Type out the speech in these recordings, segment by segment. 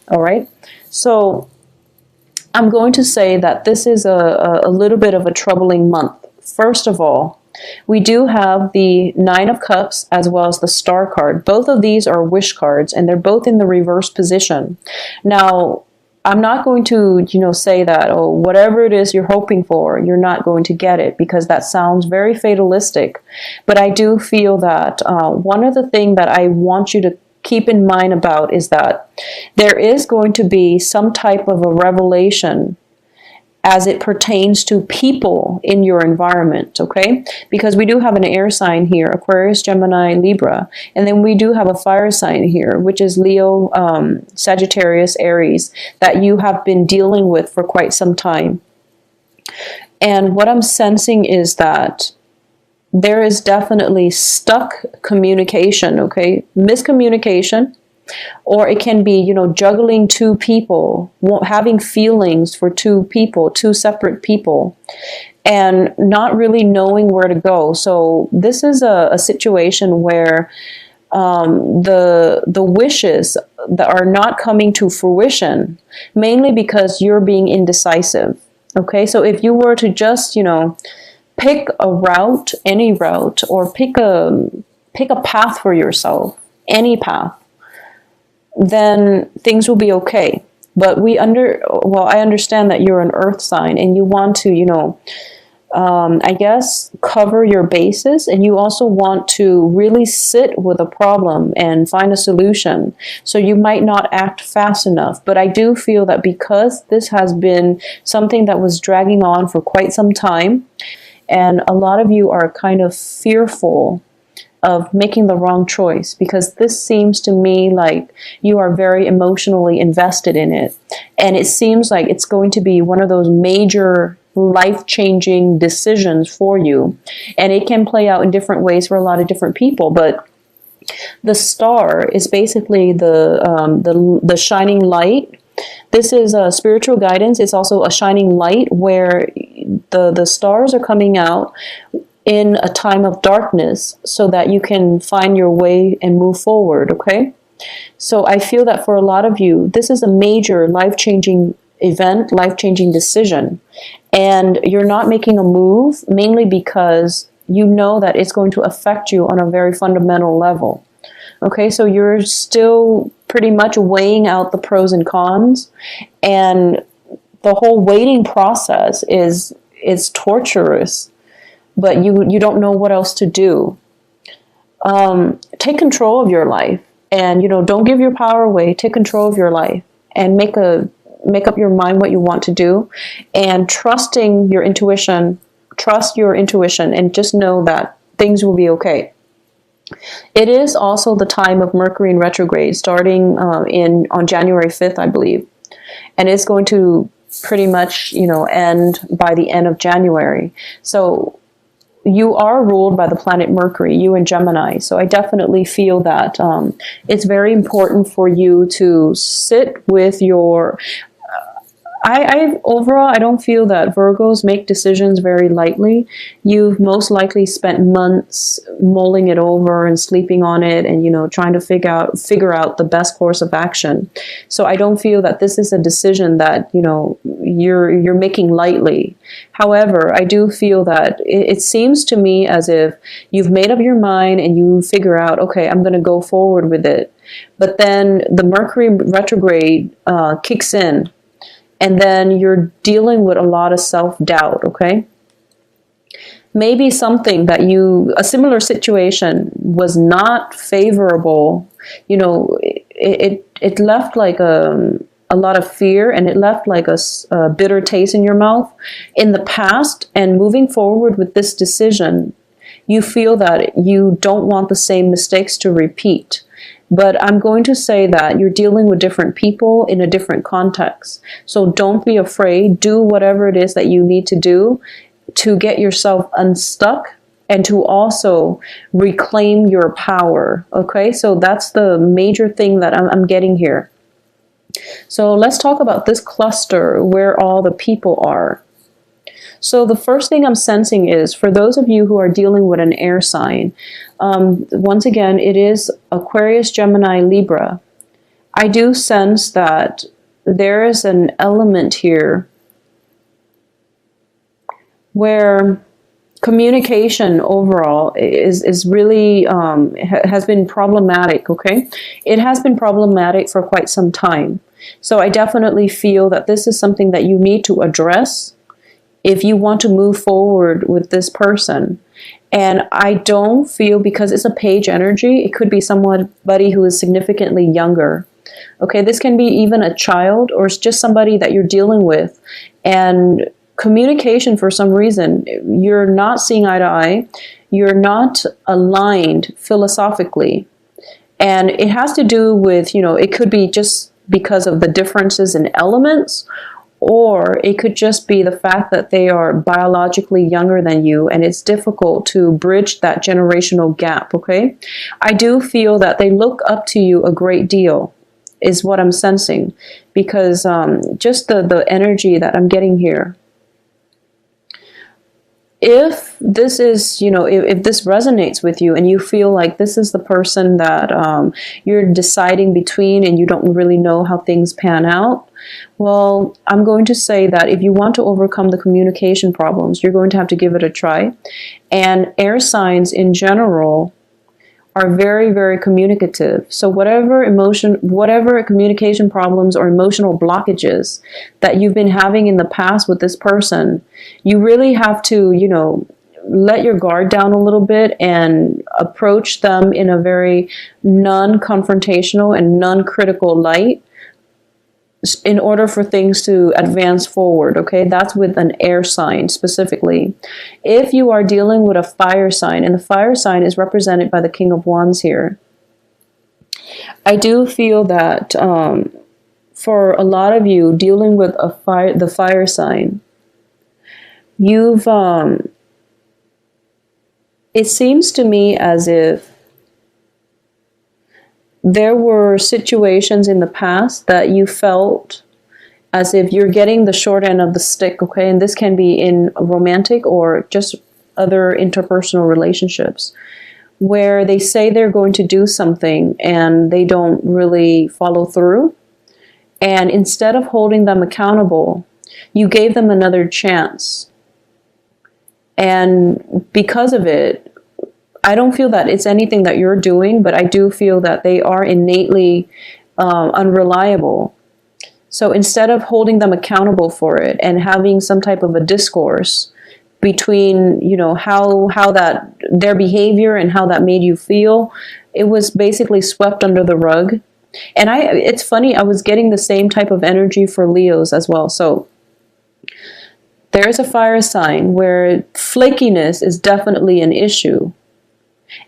All right. So I'm going to say that this is a little bit of a troubling month. First of all, we do have the Nine of Cups as well as the Star card. Both of these are wish cards, and they're both in the reverse position. Now, I'm not going to, say that, oh, whatever it is you're hoping for, you're not going to get it, because that sounds very fatalistic. But I do feel that one of the things that I want you to keep in mind about is that there is going to be some type of a revelation as it pertains to people in your environment, okay? Because we do have an air sign here, Aquarius, Gemini, Libra, and then we do have a fire sign here, which is Leo, Sagittarius, Aries, that you have been dealing with for quite some time. And what I'm sensing is that there is definitely stuck communication, okay? Miscommunication. Or it can be, juggling two people, having feelings for two people, two separate people, and not really knowing where to go. So this is a situation where the wishes that are not coming to fruition, mainly because you're being indecisive. Okay, so if you were to just, pick a route, any route, or pick a path for yourself, any path, then things will be okay. But I understand that you're an earth sign and you want to, I guess, cover your bases, and you also want to really sit with a problem and find a solution. So you might not act fast enough. But I do feel that because this has been something that was dragging on for quite some time, and a lot of you are kind of fearful of making the wrong choice, because this seems to me like you are very emotionally invested in it. And it seems like it's going to be one of those major life-changing decisions for you. And it can play out in different ways for a lot of different people. But the star is basically the shining light. This is a spiritual guidance. It's also a shining light where the stars are coming out in a time of darkness so that you can find your way and move forward, okay? So I feel that for a lot of you, this is a major life-changing event, life-changing decision. And you're not making a move mainly because you know that it's going to affect you on a very fundamental level. Okay, so you're still pretty much weighing out the pros and cons, and the whole waiting process is torturous. But you don't know what else to do. Take control of your life, and don't give your power away. Take control of your life and make up your mind what you want to do, and trusting your intuition. Trust your intuition, and just know that things will be okay. It is also the time of Mercury in retrograde, starting on January 5th, I believe, and it's going to pretty much end by the end of January. So you are ruled by the planet Mercury, you and Gemini. So I definitely feel that it's very important for you to sit with your... Overall, I don't feel that Virgos make decisions very lightly. You've most likely spent months mulling it over and sleeping on it, and trying to figure out the best course of action. So I don't feel that this is a decision that you're making lightly. However, I do feel that it seems to me as if you've made up your mind and you figure out, okay, I'm going to go forward with it. But then the Mercury retrograde kicks in. And then you're dealing with a lot of self-doubt, okay? Maybe something that a similar situation was not favorable, it left like a lot of fear, and it left like a bitter taste in your mouth in the past. And moving forward with this decision, you feel that you don't want the same mistakes to repeat. But I'm going to say that you're dealing with different people in a different context. So don't be afraid. Do whatever it is that you need to do to get yourself unstuck and to also reclaim your power. Okay, so that's the major thing that I'm getting here. So let's talk about this cluster where all the people are. So the first thing I'm sensing is, for those of you who are dealing with an air sign, once again, it is Aquarius, Gemini, Libra. I do sense that there is an element here where communication overall is really has been problematic. Okay, it has been problematic for quite some time. So I definitely feel that this is something that you need to address if you want to move forward with this person. And I don't feel, because it's a page energy, it could be somebody who is significantly younger. Okay, this can be even a child, or it's just somebody that you're dealing with. And communication, for some reason, you're not seeing eye to eye. You're not aligned philosophically. And it has to do with, it could be just because of the differences in elements, or it could just be the fact that they are biologically younger than you, and it's difficult to bridge that generational gap, okay? I do feel that they look up to you a great deal, is what I'm sensing, because just the energy that I'm getting here. If this is, if this resonates with you and you feel like this is the person that you're deciding between and you don't really know how things pan out, well, I'm going to say that if you want to overcome the communication problems, you're going to have to give it a try. And air signs in general are very, very communicative. So whatever communication problems or emotional blockages that you've been having in the past with this person, you really have to, let your guard down a little bit and approach them in a very non-confrontational and non-critical light in order for things to advance forward, okay? That's with an air sign specifically. If you are dealing with a fire sign, and the fire sign is represented by the King of Wands here, I do feel that for a lot of you dealing with the fire sign, you've, it seems to me as if there were situations in the past that you felt as if you're getting the short end of the stick, okay? And this can be in romantic or just other interpersonal relationships, where they say they're going to do something and they don't really follow through. And instead of holding them accountable, you gave them another chance. And because of it, I don't feel that it's anything that you're doing, but I do feel that they are innately unreliable. So instead of holding them accountable for it and having some type of a discourse between, how that their behavior and how that made you feel, it was basically swept under the rug. And it's funny, I was getting the same type of energy for Leos as well. So there's a fire sign where flakiness is definitely an issue.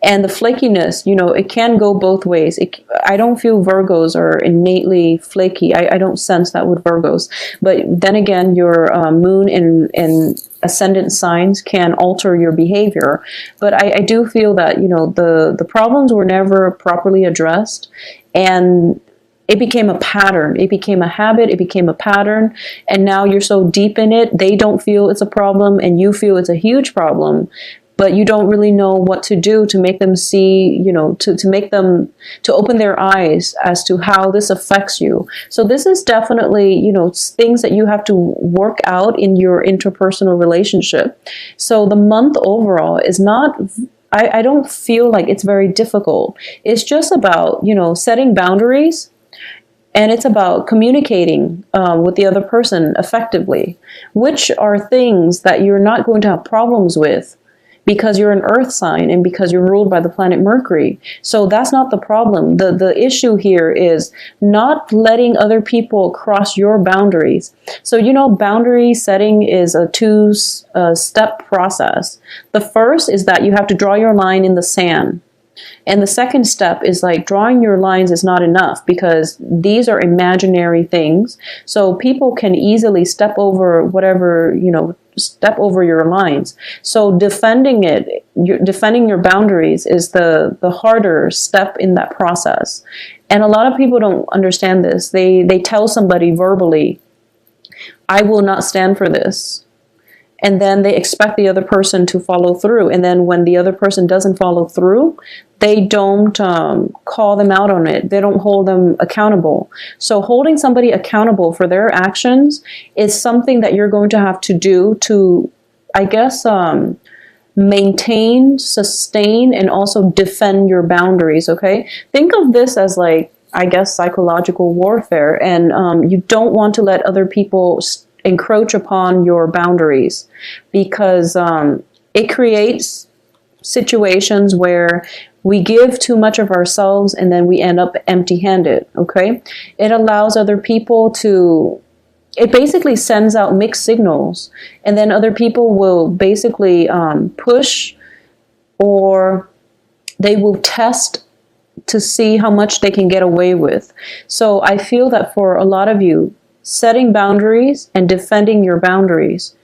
And the flakiness, it can go both ways. I don't feel Virgos are innately flaky. I don't sense that with Virgos. But then again, your moon and ascendant signs can alter your behavior. But I do feel that, the problems were never properly addressed. And it became a pattern. It became a habit. It became a pattern. And now you're so deep in it, they don't feel it's a problem and you feel it's a huge problem. But you don't really know what to do to make them see, to open their eyes as to how this affects you. So this is definitely, things that you have to work out in your interpersonal relationship. So the month overall is not, I don't feel like it's very difficult. It's just about, setting boundaries. And it's about communicating with the other person effectively, which are things that you're not going to have problems with, because you're an earth sign and because you're ruled by the planet Mercury. So that's not the problem. The issue here is not letting other people cross your boundaries. So, boundary setting is a two-step process. The first is that you have to draw your line in the sand. And the second step is like drawing your lines is not enough, because these are imaginary things. So people can easily step over step over your lines. So defending your boundaries is the harder step in that process. And a lot of people don't understand this. They tell somebody verbally, I will not stand for this. and then they expect the other person to follow through. And then when the other person doesn't follow through, they don't call them out on it. They don't hold them accountable. So holding somebody accountable for their actions is something that you're going to have to do to, I guess, maintain, sustain, and also defend your boundaries, okay? Think of this as like, I guess, psychological warfare, and you don't want to let other people encroach upon your boundaries, because it creates situations where we give too much of ourselves and then we end up empty-handed, okay? It allows other people to, it basically sends out mixed signals, and then other people will basically push, or they will test to see how much they can get away with. So I feel that for a lot of you, setting boundaries and defending your boundaries,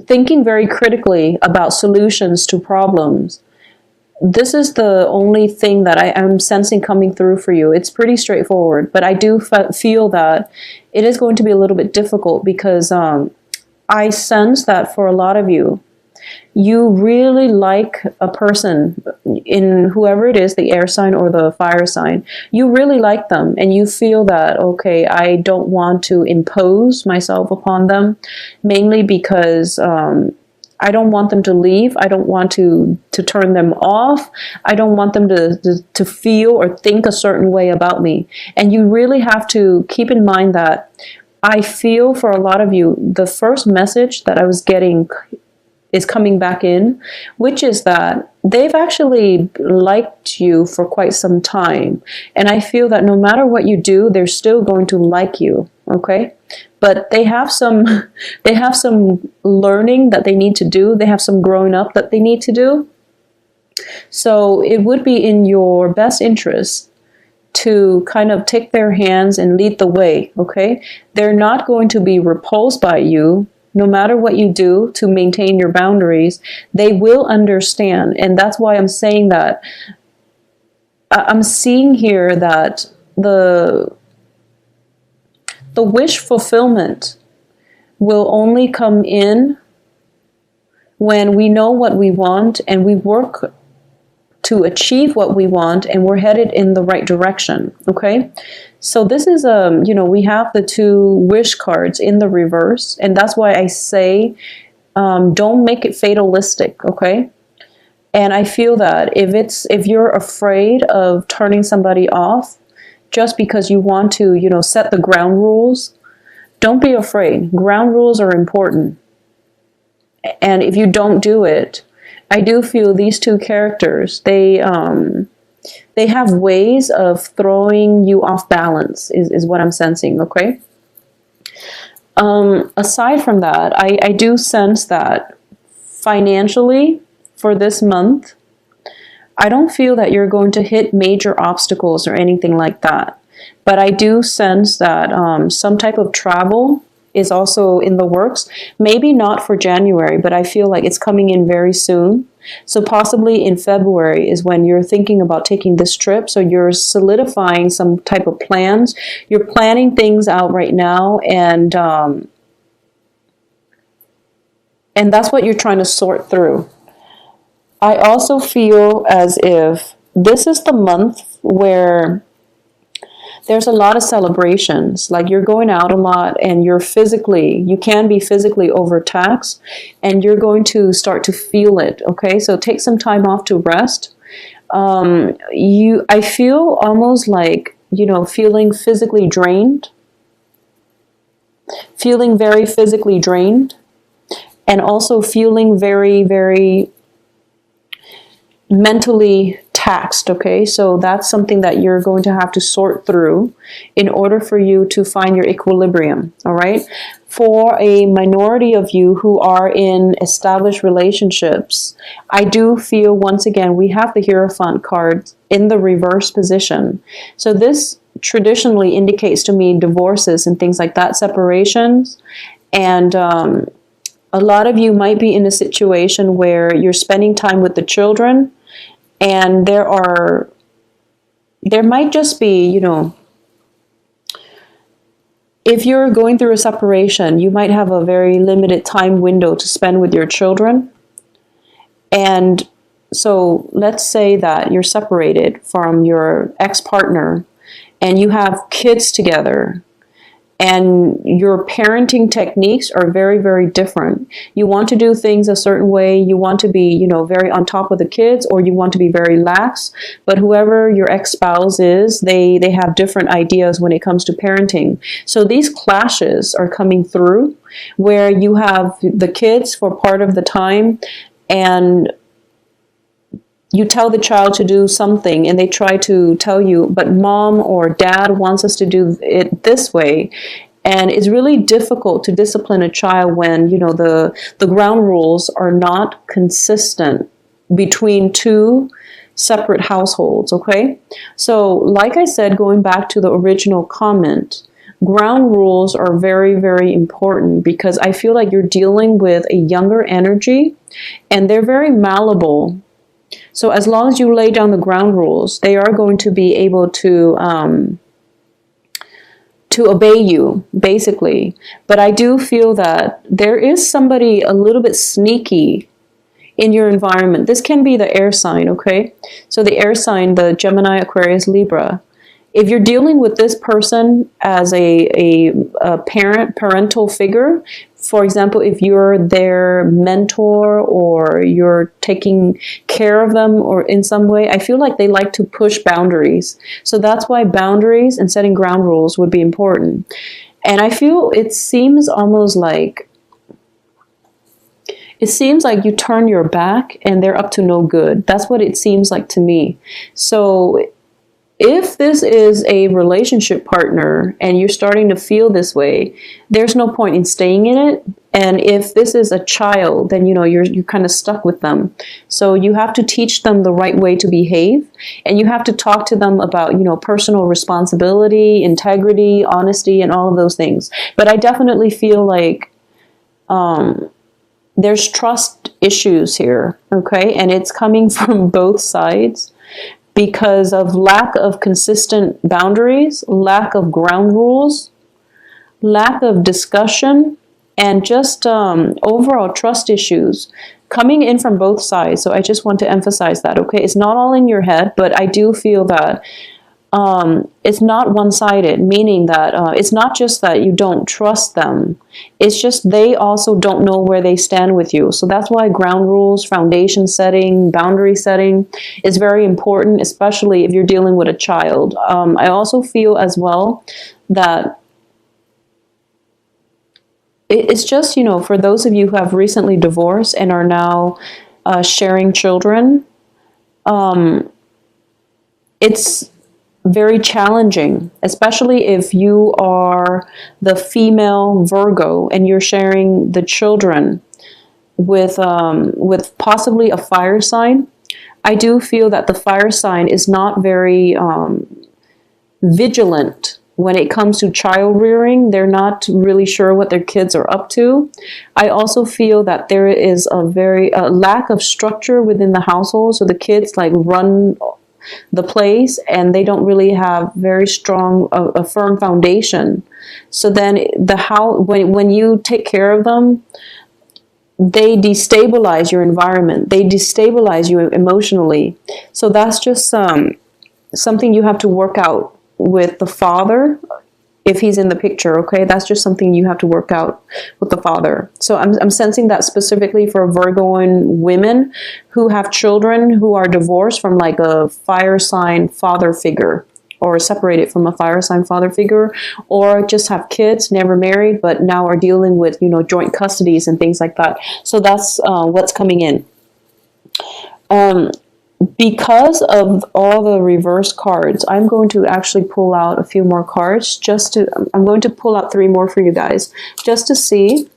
thinking very critically about solutions to problems, this is the only thing that I am sensing coming through for you. It's pretty straightforward, but I do feel that it is going to be a little bit difficult, because I sense that for a lot of you, you really like a person, in whoever it is, the air sign or the fire sign. You really like them, and you feel that, okay, I don't want to impose myself upon them, mainly because I don't want them to leave. I don't want to turn them off. I don't want them to feel or think a certain way about me. And you really have to keep in mind that I feel for a lot of you, the first message that I was getting is coming back in, which is that they've actually liked you for quite some time. And I feel that no matter what you do, they're still going to like you, okay? But they have some learning that they need to do. They have some growing up that they need to do. So it would be in your best interest to kind of take their hands and lead the way, okay? They're not going to be repulsed by you. No matter what you do to maintain your boundaries, they will understand. And that's why I'm saying that I'm seeing here that the wish fulfillment will only come in when we know what we want and we work to achieve what we want and we're headed in the right direction, okay? So this is, we have the two wish cards in the reverse, and that's why I say don't make it fatalistic, okay? And I feel that if you're afraid of turning somebody off just because you want to, set the ground rules, don't be afraid. Ground rules are important. And if you don't do it, I do feel these two characters, they have ways of throwing you off balance, is what I'm sensing, okay? Aside from that, I do sense that financially for this month, I don't feel that you're going to hit major obstacles or anything like that. But I do sense that some type of travel is also in the works. Maybe not for January, but I feel like it's coming in very soon. So possibly in February is when you're thinking about taking this trip. So you're solidifying some type of plans. You're planning things out right now, and that's what you're trying to sort through. I also feel as if this is the month where there's a lot of celebrations. Like you're going out a lot and you can be physically overtaxed, and you're going to start to feel it, okay? So take some time off to rest. I feel almost like, feeling physically drained, feeling very physically drained, and also feeling very, very mentally taxed, okay? So that's something that you're going to have to sort through in order for you to find your equilibrium, all right? For a minority of you who are in established relationships, I do feel, once again, we have the Hierophant card in the reverse position. So this traditionally indicates to me divorces and things like that, separations, and a lot of you might be in a situation where you're spending time with the children, and there might just be, if you're going through a separation, you might have a very limited time window to spend with your children. And so let's say that you're separated from your ex-partner and you have kids together, and your parenting techniques are very, very different. You want to do things a certain way. You want to be, very on top of the kids, or you want to be very lax. But whoever your ex-spouse is, they have different ideas when it comes to parenting. So these clashes are coming through where you have the kids for part of the time, and you tell the child to do something and they try to tell you, but mom or dad wants us to do it this way. And it's really difficult to discipline a child when, the ground rules are not consistent between two separate households, okay? So like I said, going back to the original comment, ground rules are very, very important because I feel like you're dealing with a younger energy and they're very malleable. So as long as you lay down the ground rules, they are going to be able to obey you, basically. But I do feel that there is somebody a little bit sneaky in your environment. This can be the air sign, okay? So the air sign, the Gemini, Aquarius, Libra. If you're dealing with this person as a parental figure, for example, if you're their mentor or you're taking care of them or in some way, I feel like they like to push boundaries. So that's why boundaries and setting ground rules would be important. And I feel it seems like you turn your back and they're up to no good. That's what it seems like to me. So if this is a relationship partner and you're starting to feel this way, there's no point in staying in it. And if this is a child, then you're kind of stuck with them. So you have to teach them the right way to behave, and you have to talk to them about personal responsibility, integrity, honesty, and all of those things. But I definitely feel like there's trust issues here, okay? And it's coming from both sides. Because of lack of consistent boundaries, lack of ground rules, lack of discussion, and just overall trust issues coming in from both sides. So I just want to emphasize that, okay? It's not all in your head, but I do feel that it's not one-sided, meaning that it's not just that you don't trust them. It's just they also don't know where they stand with you. So that's why ground rules, foundation setting, boundary setting is very important, especially if you're dealing with a child. I also feel as well that it's just, for those of you who have recently divorced and are now sharing children, it's very challenging, especially if you are the female Virgo and you're sharing the children with possibly a fire sign. I do feel that the fire sign is not very vigilant when it comes to child rearing. They're not really sure what their kids are up to. I also feel that there is a lack of structure within the household, so the kids run the place and they don't really have very strong, a firm foundation. So then when you take care of them, they destabilize your environment. They destabilize you emotionally. So that's just something you have to work out with the father if he's in the picture, okay? That's just something you have to work out with the father. So I'm sensing that specifically for Virgoan women who have children who are divorced from a fire sign father figure, or separated from a fire sign father figure, or just have kids, never married, but now are dealing with, joint custodies and things like that. So that's what's coming in. Because of all the reverse cards, I'm going to actually pull out a few more cards I'm going to pull out 3 more for you guys, just to see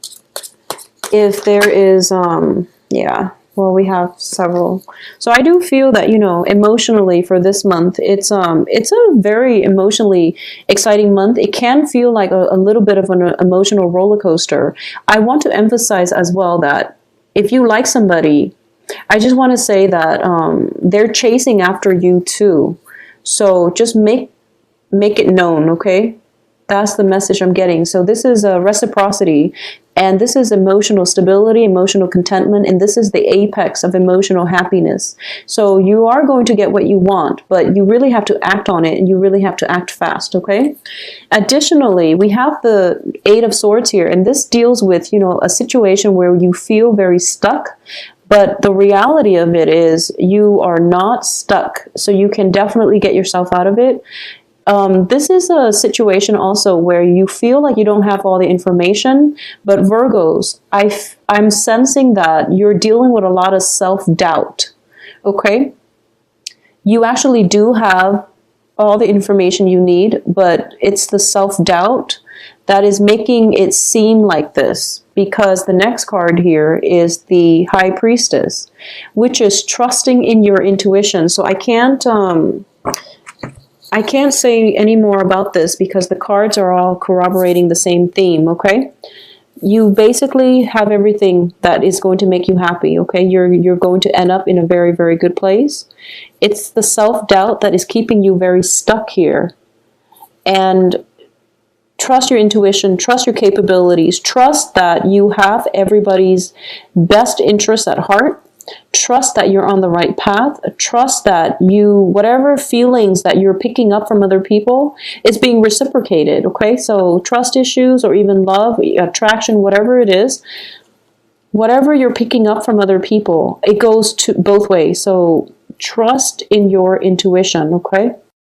if there is, well, we have several. So I do feel that, emotionally for this month, it's a very emotionally exciting month. It can feel like a little bit of an emotional roller coaster. I want to emphasize as well that if you like somebody, I just want to say that they're chasing after you too. So just make it known, okay? That's the message I'm getting. So this is a reciprocity, and this is emotional stability, emotional contentment, and this is the apex of emotional happiness. So you are going to get what you want, but you really have to act on it, and you really have to act fast, okay? Additionally, we have the Eight of Swords here, and this deals with, you know, a situation where you feel very stuck. But the reality of it is you are not stuck, so you can definitely get yourself out of it. This is a situation also where you feel like you don't have all the information, but Virgos, I'm sensing that you're dealing with a lot of self-doubt, okay? You actually do have all the information you need, but it's the self-doubt that is making it seem like this, because the next card here is the High Priestess, which is trusting in your intuition. So I can't say any more about this because the cards are all corroborating the same theme, okay? You basically have everything that is going to make you happy, okay? You're going to end up in a very, very good place. It's the self-doubt that is keeping you very stuck here. And trust your intuition, trust your capabilities, trust that you have everybody's best interests at heart. Trust that you're on the right path. Trust that whatever feelings that you're picking up from other people is being reciprocated, okay? So trust issues or even love, attraction, whatever it is, whatever you're picking up from other people, it goes to both ways. So trust in your intuition, okay?